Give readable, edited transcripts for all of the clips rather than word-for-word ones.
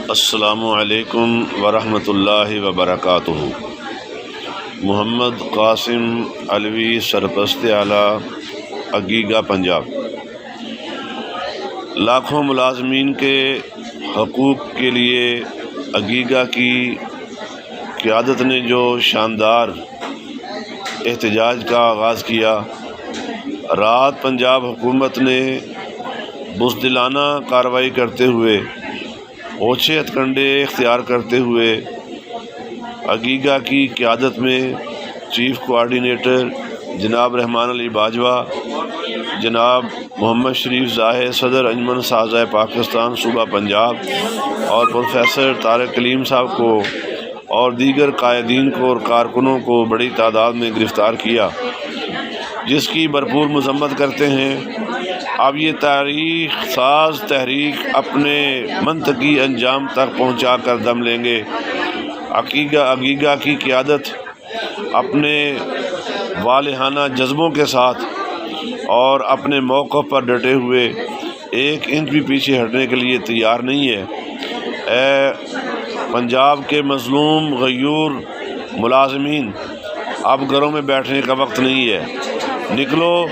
السلام علیکم ورحمۃ اللہ وبرکاتہ۔ محمد قاسم علوی سرپرست اعلیٰ عقیقہ پنجاب۔ لاکھوں ملازمین کے حقوق کے لیے عقیقہ کی قیادت نے جو شاندار احتجاج کا آغاز کیا، رات پنجاب حکومت نے بزدلانہ کارروائی کرتے ہوئے اوچھے ہتھ کنڈے اختیار کرتے ہوئے عقیقہ کی قیادت میں چیف کوآرڈینیٹر جناب رحمان علی باجوہ، جناب محمد شریف زاہد صدر انجمن اساتذہ پاکستان صوبہ پنجاب اور پروفیسر طارق کلیم صاحب کو اور دیگر قائدین کو اور کارکنوں کو بڑی تعداد میں گرفتار کیا، جس کی بھرپور مذمت کرتے ہیں۔ اب یہ تاریخ ساز تحریک اپنے منطقی انجام تک پہنچا کر دم لیں گے۔ عقیقہ کی قیادت اپنے والہانہ جذبوں کے ساتھ اور اپنے موقف پر ڈٹے ہوئے ایک انچ بھی پیچھے ہٹنے کے لیے تیار نہیں ہے۔ اے پنجاب کے مظلوم غیور ملازمین، اب گھروں میں بیٹھنے کا وقت نہیں ہے، نکلو،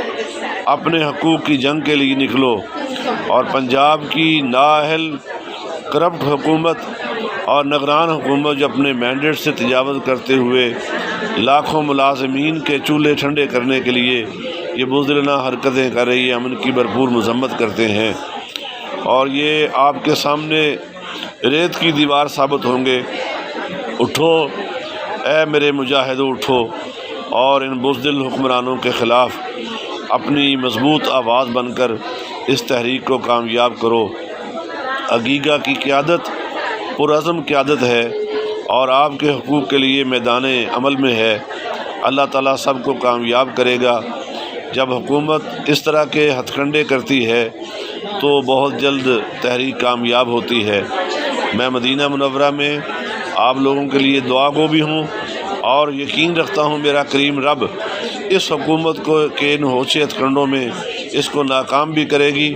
اپنے حقوق کی جنگ کے لیے نکلو اور پنجاب کی نااہل کرپٹ حکومت اور نگران حکومت جو اپنے مینڈیٹ سے تجاوز کرتے ہوئے لاکھوں ملازمین کے چولہے ٹھنڈے کرنے کے لیے یہ بزدلانہ حرکتیں کر رہی ہے، ہم ان کی بھرپور مذمت کرتے ہیں اور یہ آپ کے سامنے ریت کی دیوار ثابت ہوں گے۔ اٹھو اے میرے مجاہدو، اٹھو اور ان بزدل حکمرانوں کے خلاف اپنی مضبوط آواز بن کر اس تحریک کو کامیاب کرو۔ عقیقہ کی قیادت پرعزم قیادت ہے اور آپ کے حقوق کے لیے میدان عمل میں ہے۔ اللہ تعالیٰ سب کو کامیاب کرے گا۔ جب حکومت اس طرح کے ہتھ کنڈے کرتی ہے تو بہت جلد تحریک کامیاب ہوتی ہے۔ میں مدینہ منورہ میں آپ لوگوں کے لیے دعا گو بھی ہوں اور یقین رکھتا ہوں میرا کریم رب اس حکومت کو کے ان اوچھے ہتھ کنڈوں میں اس کو ناکام بھی کرے گی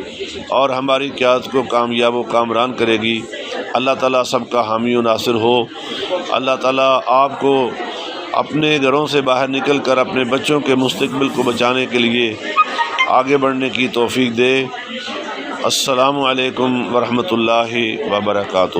اور ہماری قیادت کو کامیاب و کامران کرے گی۔ اللہ تعالیٰ سب کا حامی و ناصر ہو۔ اللہ تعالیٰ آپ کو اپنے گھروں سے باہر نکل کر اپنے بچوں کے مستقبل کو بچانے کے لیے آگے بڑھنے کی توفیق دے۔ السلام علیکم ورحمۃ اللہ وبرکاتہ۔